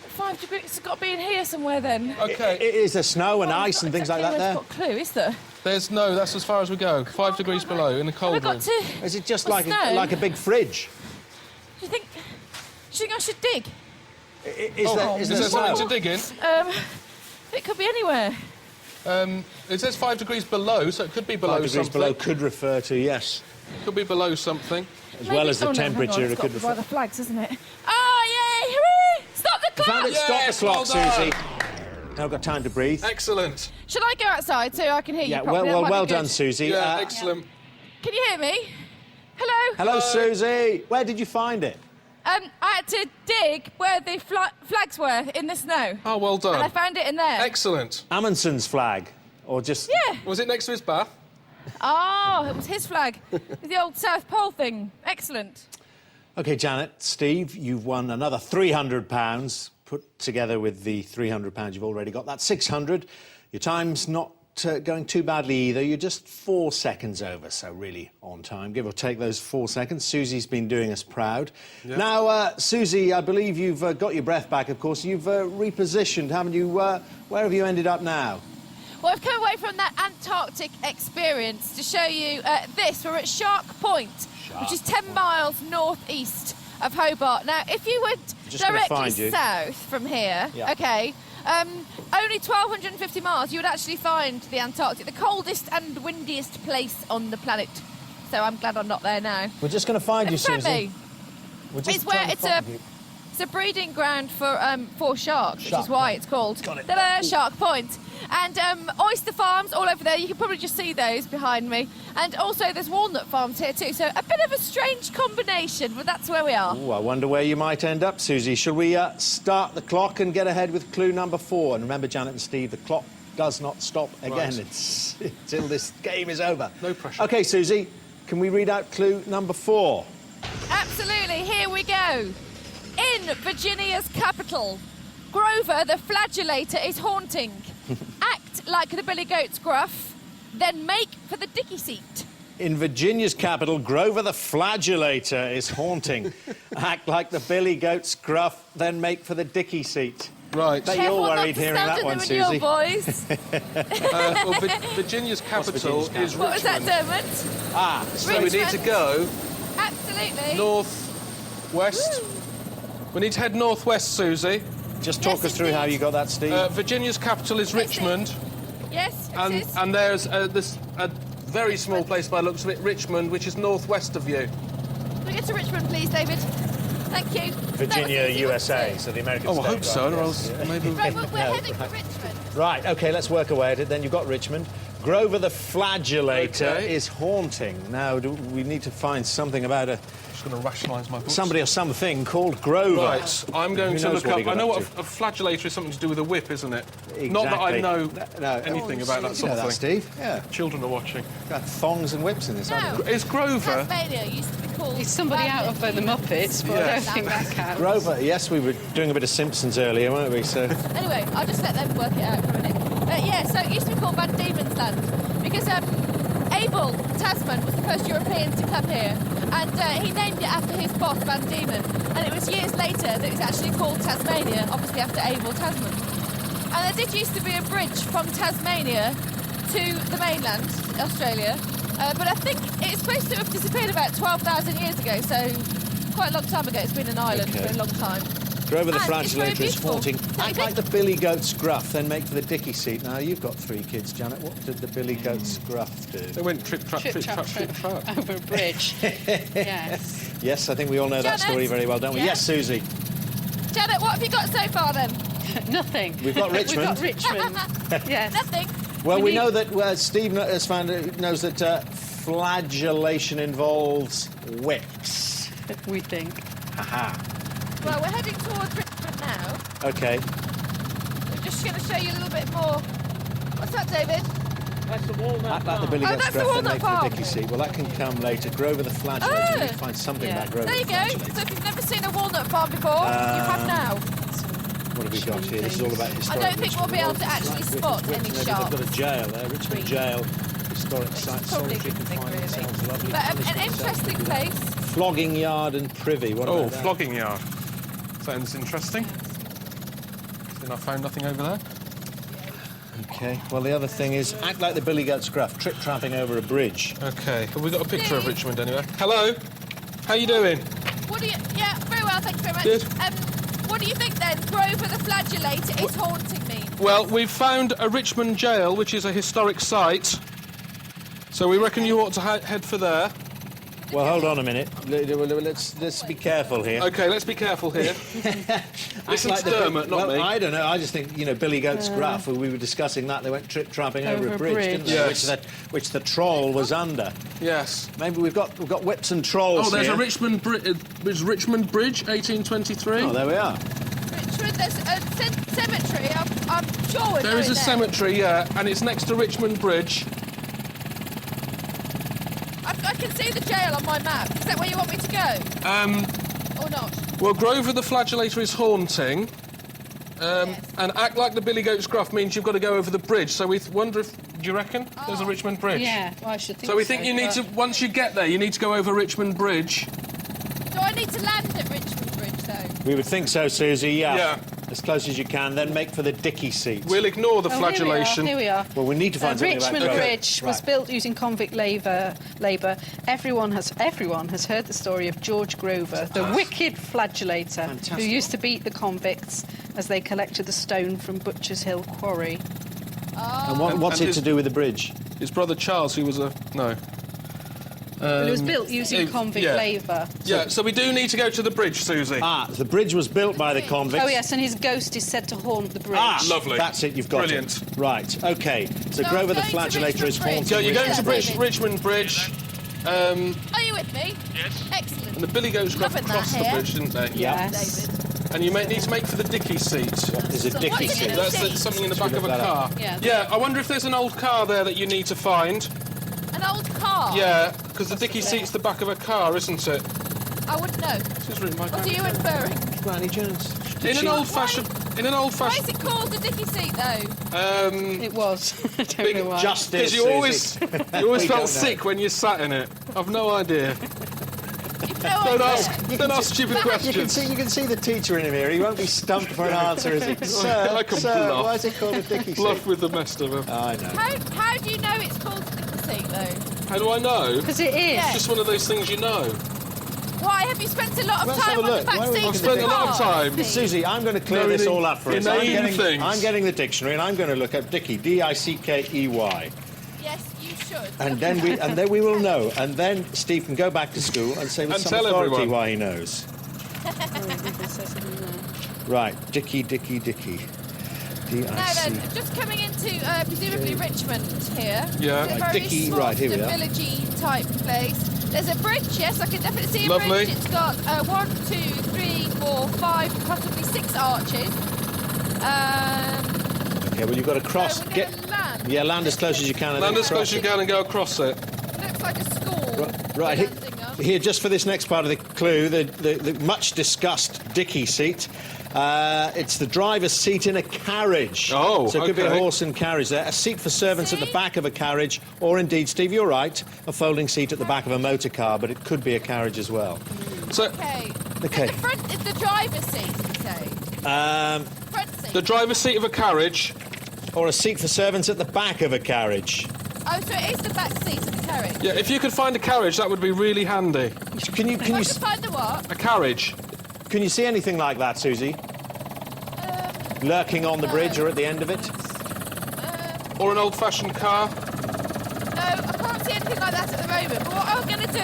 5 degrees. It's got to be in here somewhere then. Okay. Is there snow and ice and things like that there? I've got a clue, is there? There's no. That's as far as we go. 5 degrees below in the Have I cold room. got to... Is it just What's like a, snow? like a big fridge? Do you think I should dig? Is there Is there something snow? to dig in? It could be anywhere. It says 5 degrees below, so it could be 5 below degrees something. below could refer to, yes. Could be below something. As well as the Oh, no, hang on, temperature, it's it got could to be by refer... the flags, isn't it? Oh, yay! Hooray! Stop the Found clock! it. Stop the Yes, clock, well done. Susie. Now I've got time to breathe. Excellent. Should I go outside so I can hear Yeah, you properly? That well might be done, good. Susie. Yeah, excellent. Can you hear me? Hello? Hello, Susie. Where did you find it? I had to dig where the flags were in the snow. Oh, well And I done. found it in there. Excellent. Amundsen's flag, or just... Yeah. Was it next to his bath? Oh, it was his flag. The old South Pole thing. Excellent. OK, Janet, Steve, you've won another £300, put together with the £300 you've already got. That's 600. Your time's not going too badly either. You're just 4 seconds over, so really on time. Give or take those 4 seconds. Susie's been doing us proud. Yeah. Now, Susie, I believe you've got your breath back, of course. You've repositioned, haven't you? Where have you ended up now? Well, I've come away from that Antarctic experience to show you this. We're at Shark Point, which is 10 miles northeast of Hobart. Now, if you went Just gonna directly find you. south from here, Yeah. OK, only 1,250 miles, you would actually find the Antarctic, the coldest and windiest place on the planet. So I'm glad I'm not there now. We're just going to find you, Friend Susie. me. We're just It's where trying to it's a find you. it's a breeding ground for sharks, which is why it's called Got it. Ta-da, Shark Point. And oyster farms all over there. You can probably just see those behind me. And also there's walnut farms here too. So a bit of a strange combination, but that's where we are. Ooh, I wonder where you might end up, Susie. Shall we start the clock and get ahead with clue number 4? And remember, Janet and Steve, the clock does not stop again. Right. It's till this game is over. No pressure. OK, Susie, can we read out clue number 4? Absolutely, here we go. In Virginia's capital, Grover the flagellator is haunting. Act like the Billy Goat's gruff, then make for the dicky seat. In Virginia's capital, Grover the flagellator is haunting. Act like the Billy Goat's gruff, then make for the dicky seat. Right. Bet Careful you're not worried to hearing stand that in one, them Susie. in your voice. Virginia's capital Virginia's is What was that, Richmond. Dermot? Ah, So we need to Richmond. go Absolutely. north-west. We need to head northwest, Susie. just talk Yes, us through how indeed. you got that, Steve. Virginia's capital is Richmond, Yes, and it is. there's a very small place by the looks of it, Richmond, which is northwest of you. Can we get to Richmond, please, David? Thank you. Virginia, That was easy, USA, wasn't so the American Oh, I state. hope so, right, or yes, else yeah. maybe... it? Right, well, we're No, heading to right. Richmond. Right, OK, let's work away at it. Then you've got Richmond. Grover the flagellator OK. is haunting. Now, we need to find something about Just going to rationalise my books. somebody or something called Grover. Right, I'm going Who to knows look what he up... I got know up what to. a flagellator is something to do with a whip, isn't it? Not that I Exactly. know No, anything about that you sort know of that, thing. Steve. Yeah. Children are watching. Got thongs and whips in this, haven't No. Is Grover... Tasmania used to be called... It's somebody out of the Muppets, but I Yeah. don't think that counts. Grover, yes, we were doing a bit of Simpsons earlier, weren't we? So Anyway, I'll just let them work it out for a minute. Yeah, so it used to be called Van Diemen's Land because Abel Tasman was the first European to come here, and he named it after his boss, Van Diemen. And it was years later that it was actually called Tasmania, obviously after Abel Tasman. And there did used to be a bridge from Tasmania to the mainland, Australia, but I think it's supposed to have disappeared about 12,000 years ago, so quite a long time ago. It's been an island Okay. for a long time. Grover the And it's very flagellator is beautiful. haunting. Don't you Act think? like the Billy Goat's gruff, then make for the dicky seat. Now, you've got 3 kids, Janet. What did the Billy Goat's gruff do? They went trip-trap, Trip, trip-trap, trap, trip trip-trap. over a bridge. Yes. Yes, I think we all know that Janet? story very well, don't we? Yeah. Yes, Susie. Janet, what have you got so far then? Nothing. We've got Richmond. We've got Richmond. Yes. Nothing. Well, we need- know that Steve has found, knows that flagellation involves whips. We think. Haha. Well, we're heading towards Richmond now. OK. We're just going to show you a little bit more. What's that, David? Act like the Billy Oh, Goat's that's the gruff, then walnut make for the farm. dicky seat. Well, that can come later. Grover the flagellator. We need to find something Yeah. about Grover There you the go. flagellator. So if you've never seen a walnut farm before, you have now. What have we got here? This is all about historic don't think we'll be able to Richmond. actually Right, spot Richmond, any they've sharks. got a jail there, Richmond Green. Jail. Historic site, Probably a solitary good thing, confinement really. cells, lovely. But an punishment cells. interesting place. Flogging yard and privy. What Oh, about that? flogging yard. Sounds interesting. Then I found nothing over there. OK. Well, the other thing is, act like the Billy Goat's gruff, trip-trapping over a bridge. OK, have we got a picture of Steve. Richmond anyway? Hello? How you doing? What do you... Yeah, very well, thank you very much. Good. What do you think then? Grover the flagellator is haunting me. Well, we've found a Richmond jail, which is a historic site. So we reckon you ought to head for there. Well, hold on a minute. Let's be careful here. OK, let's be careful here. Listen Act to Dermot, not well, me. I don't know. I just think, you know, Billy Goat's gruff. We were discussing that. They went trip-trapping over a bridge, didn't they? Yes. Which the troll was under. Yes. Maybe we've got whips and trolls Oh, there's here. a Richmond Richmond Bridge, 1823. Oh, there we are. Richmond, there's a cemetery. I'm sure we're There is going a cemetery, yeah, and it's next to Richmond Bridge. I can see the jail on my map. Is that where you want me to go? Or not? Well, Grover the flagellator is haunting. Yes. And act like the Billy Goat's gruff means you've got to go over the bridge. So we wonder if... Do you reckon there's a Richmond Bridge? Yeah, well, I should think So we think you need to... Once you get there, you need to go over Richmond Bridge. Do I need to land at Richmond Bridge, though? We would think so, Susie, yeah. Yeah. As close as you can, then make for the dicky seat. We'll ignore the Oh, flagellation. Here we are. Well, we need to find something about Richmond Grover. Bridge was Right. built using convict labour. Everyone has heard the story of George Grover, the wicked flagellator, Fantastic. who used to beat the convicts as they collected the stone from Butcher's Hill Quarry. And what's And it to do with the bridge? His brother Charles, who was a... No. It was built using convict labour. Yeah, so we do need to go to the bridge, Susie. The bridge was built by the convicts. Oh, yes, and his ghost is said to haunt the bridge. Lovely. That's it, you've got Brilliant. it. Right, OK. So No, Grover the going to Flagellator Richmond is Bridge. haunting... Yeah, you're going to David. Richmond Bridge. Are you with me? Yes. Excellent. And the Billy Goats Loving that crossed the here. bridge, didn't they? Yes. David. And you need to make for the dicky seat. Is it Dicky What's seat? it? That's something in the back of a look that car. up? Yeah. I wonder if there's an old car there that you need to find. An old car? Yeah, because the dicky seat's the back of a car, isn't it? I wouldn't know. This is written by What are you inferring? Granny Jones. In an old-fashioned... Why is it called the dicky seat, though? It was. I don't know why. Justice, Because you always We felt don't know. sick when you sat in it. I've no idea. You've no Don't idea. ask stupid questions. You can see the teacher in him here. He won't be stumped for an answer, is he? Sir, I can sir, bluff. why is it called a Dicky Bluff seat? with the best of them. I know. How do you know it's called the dicky seat, though? How do I know? Because it is. Yeah. Just one of those things you know. Why have you spent a lot of Let's time have a on the look. back Why are we seat looking of at the Spent a lot of car? time. Susie, I'm going to clear this all up for us. Inane things. I'm getting the dictionary and I'm going to look up Dicky, D-I-C-K-E-Y. Yes, you should. And then we will know. And then Steve can go back to school and say with And some tell authority everyone. why he knows. Right, Dicky. Now then, just coming into presumably Richmond here. Yeah. It's a Right, very Dicky, small, right, here we are. villagey type place. There's a bridge, yes, I can definitely see a Lovely. bridge. It's got 1, 2, 3, 4, 5, possibly 6 arches. Okay, well, you've got to cross. So we're gonna land. Yeah, land as close as you can. And Land then as close as you cross can and go across it. Looks like a school. Right, we're landing on. here, just for this next part of the clue, the much discussed Dicky seat. It's the driver's seat in a carriage. Oh, so it could be a okay. horse and carriage there. A seat for servants at the See? back of a carriage, or indeed, Steve, you're right, a folding seat at the back of a motor car, but it could be a carriage as well. So Okay. Okay. And the front is the driver's seat, you say? Front seat. the driver's seat of a carriage. Or a seat for servants at the back of a carriage. Oh, so it is the back seat of the carriage. Yeah, if you could find a carriage, that would be really handy. Can you If I could find the what? A carriage. can you see anything like that, Susie? Lurking on the bridge or at the end of it? Or an old-fashioned car. No, I can't see anything like that at the moment. But what I'm going to do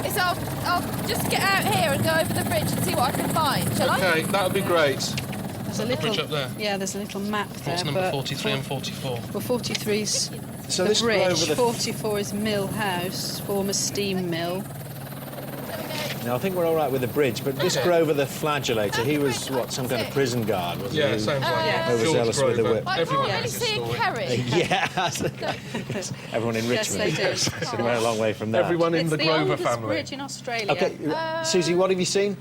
is I'll just get out here and go over the bridge and see what I can find. Shall I? Okay, that would be great. There's a little, Bridge up there. Yeah, there's a little map there. What's number but 43 and 44? Well, 43's So the this bridge, Grover the 44 is Mill House, former steam mill. No, I think we're all right with the bridge, but this Grover the Flagellator, he was, what, some kind of prison guard, wasn't Yeah, he? sounds like Yeah. George Overzealous with the Grover. whip. I can't Everyone really has a see a story. carriage. Yeah, everyone in Yes, Richmond. they do. So we're a long way from that. Everyone in It's the the Grover oldest family. bridge in Australia. Okay, Susie, what have you seen?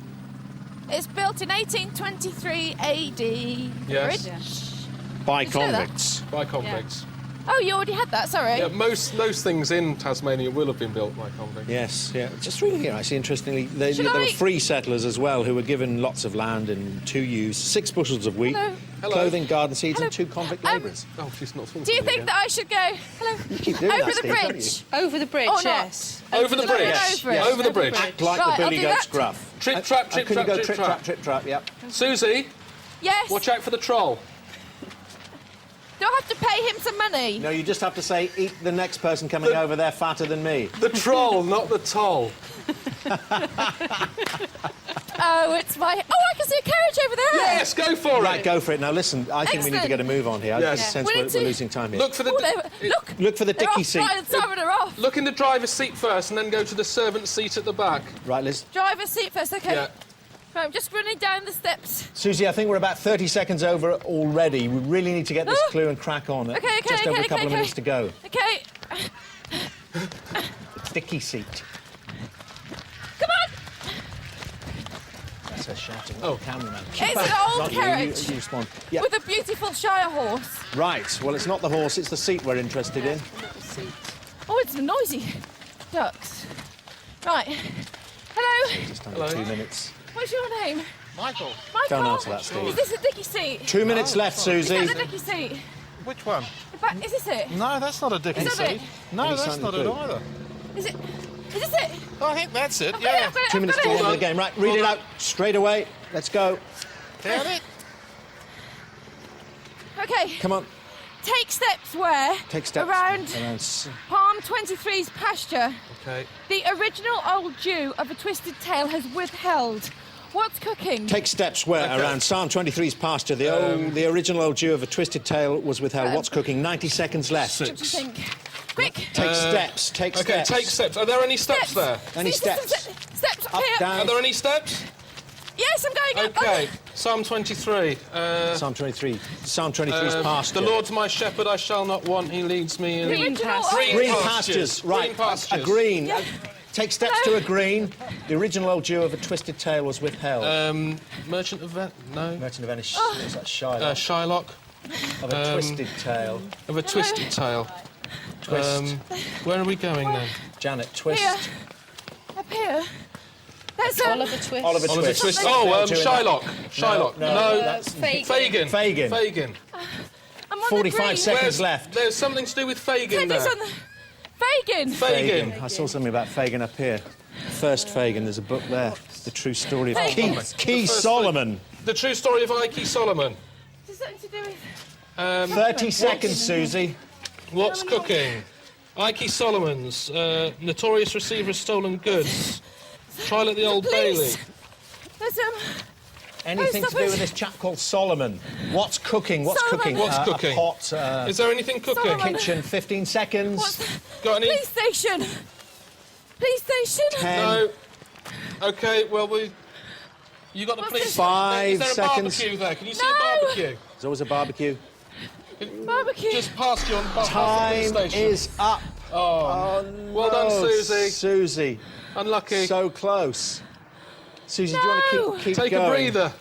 It's built in 1823 AD. Yes. Bridge. By Did you know that? convicts. By convicts. Oh, you already had that. Sorry. Yeah, most things in Tasmania will have been built by convicts. Yes, yeah. Just reading here, actually, interestingly, there Should were I- free settlers as well who were given lots of land and to use, 6 bushels of wheat, Hello. Hello. clothing, garden seeds, Hello. and 2 convict Um, labourers. Oh, she's not talking Do you to me think again. that I should go? Hello. keep doing over that, the Steve, don't bridge? Over the bridge, Or not? yes. Over the bridge. Yes, Over it. yes. Over the bridge. Act like Right, the I'll Billy do Goat's that. gruff. Trip, trap, trip, Can you trap, go trip, trip, trap. trap, trip, trap, yep. Susie, Yes. watch out for the troll. Do I have to pay him some money? No, you just have to say, eat the next person coming over, they're fatter than me. The troll, not the toll. Oh, it's my. Oh, I can see a carriage over there. Yes, go for Right, it. go for it. Now, listen, I think we need to Excellent. get a move on here. I Yes. get a sense We we're, need to- we're losing time here. Look for the Oh, look. for the They're dicky off. seat. Right, and some of them are off. look in the driver's seat first, and then go to the servant's seat at the back. Right, Liz. Driver's seat first. Okay. Yeah. Right, I'm just running down the steps. Susie, I think we're about 30 seconds over already. We really need to get this Oh. clue and crack on. Okay, Just over a couple of minutes to go. Okay. Dicky seat. Come on. That's a shouting. Oh. Cameraman. It's an Not old you, carriage you respond. Yeah. with a beautiful Shire horse. Right. Well, it's not the horse, it's the seat we're interested in. Oh, it's noisy. Ducks. Right. Hello. Just under Hello. 2 minutes. What's your name? Michael, Michael. Don't answer that, Steve. Is this a dicky seat? 2 minutes left, Is Susie. that the dicky seat? which one? In fact, is this it? No, that's not a Dicky Is that seat. it? No, Any that's sign not of it clue? either. Is it? Is this it? I think that's it, I've got it, yeah. I've got it, 2 I've minutes got to the it. end of the game. Right, read it out straight away. Let's go. Found it? Okay. Come on. Take steps where? Take steps around s- Palm 23's pasture. Okay. The original old Jew of a twisted tail has withheld. What's cooking? Take steps where? Okay. Around Psalm 23's pasture. The original old Jew of a twisted tail was withheld. What's cooking? 90 seconds left. What do you think? Quick! Take steps. Take Okay, steps. take steps. Are there any steps there? Any steps? Steps up Up, here. down. Are there any steps? Yes, I'm going up. Okay. Psalm 23. Psalm 23. Psalm 23's pasture. The Lord's my shepherd, I shall not want. He leads me in Green pastures. Green pastures. Right. Green pastures. A green. Yeah. Take steps to a green. The original old Jew of a twisted tail was withheld. Merchant of Venice. No. Merchant of Venice. Oh. Is that Shylock? Shylock Of a twisted tail. of a twisted tail. Twist. Where are we going then? Janet, twist. Here. Up here. That's Oliver Twist. Oliver Oliver Twist. Twist. Something- Oh, Doing Shylock. that. Shylock. No, that's Fagin. Fagin. Fagin. Fagin. I'm on 45 the green. seconds left. There's something to do with Fagin Tennis there. on the... Fagin. Fagin. I saw something about Fagin up here. First Fagin, there's a book there. The true story of Fagin. Key first Solomon. The true story of Ike Solomon. Is there something to do with... 30 seconds, Susie. What's cooking? Ike Solomon's notorious receiver of stolen goods. Trial at the Old Police. Bailey. There's Anything to stop do it. with this chap called Solomon? What's cooking? What's Solomon. cooking? What's cooking? A pot, Is there anything cooking? Solomon. kitchen, 15 seconds. What's... Got any? Police station. Police station. 10, No. Okay, well, you got the What's police. this? 5 Is there a seconds. barbecue there? Can you see No. a barbecue? There's always a barbecue. Barbecue. Just past you on the police Time station. is up. Oh, well done, no, Susie. Susie. Unlucky. So close. Susie, do you want No. to keep Take going? a breather.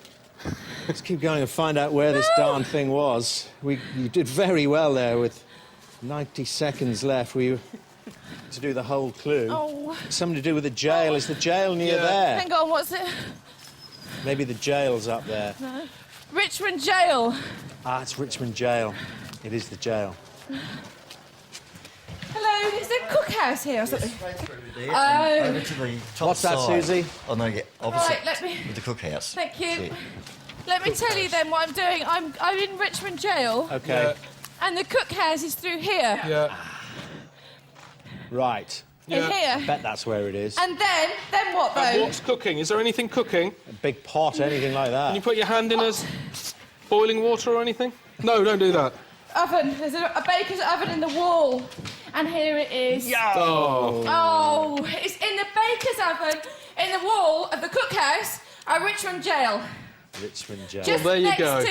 Let's keep going and find out where this darn thing was. You did very well there with 90 seconds left. We to do the whole clue. Oh. Something to do with the jail. Is the jail near Yeah. there? Hang on, what's it? Maybe the jail's up there. Richmond Jail. Ah, it's Richmond Jail. It is the jail. Hello, is there a cookhouse here or something? Oh. Over to the top What's that, side. Susie? Oh, no, yeah, opposite Right, let me... with the cookhouse. Thank you. Yeah. Let me tell you then what I'm doing. I'm in Richmond Jail, Okay. and the cookhouse is through here. Yeah. Right. In Yeah. here. Bet that's where it is. And then what though? And what's cooking? Is there anything cooking? A big pot, anything like Can you that. put your hand in as boiling water or anything? No, don't do that. Oven. There's a baker's oven in the wall. And here it is. Oh. Oh, it's in the baker's oven in the wall of the cookhouse at Richmond Jail. Richmond Jail. Just there you go.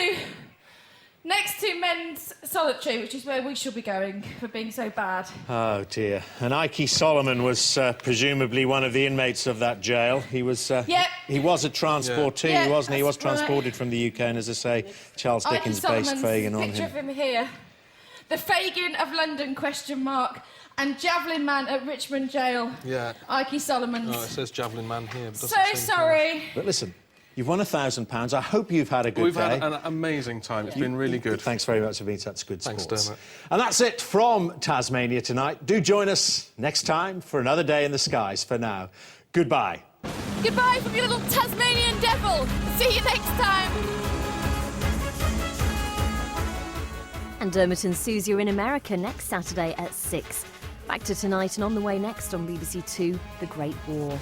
next to men's solitary, which is where we should be going for being so bad. Oh dear. And Ike Solomon was presumably one of the inmates of that jail. He was. Yep. He was a transportee, Yeah. wasn't he? He was That's right. transported from the UK, and as I say, Charles Ike Dickens Solomon's based Fagin on picture him. of him here. The Fagin of London, ? And Javelin Man at Richmond Jail. Yeah. Ike Solomons. Oh, it says Javelin Man here. But So doesn't seem to. sorry. But listen, you've won £1,000. I hope you've had a good We've day. had an amazing time. It's been really good. Thanks very much for being such good Thanks, sports. Dermot. And that's it from Tasmania tonight. Do join us next time for another day in the skies. For now, goodbye. Goodbye from your little Tasmanian devil. See you next time. And Dermot and Susie are in America next Saturday at 6. Back to tonight and on the way next on BBC Two, The Great War.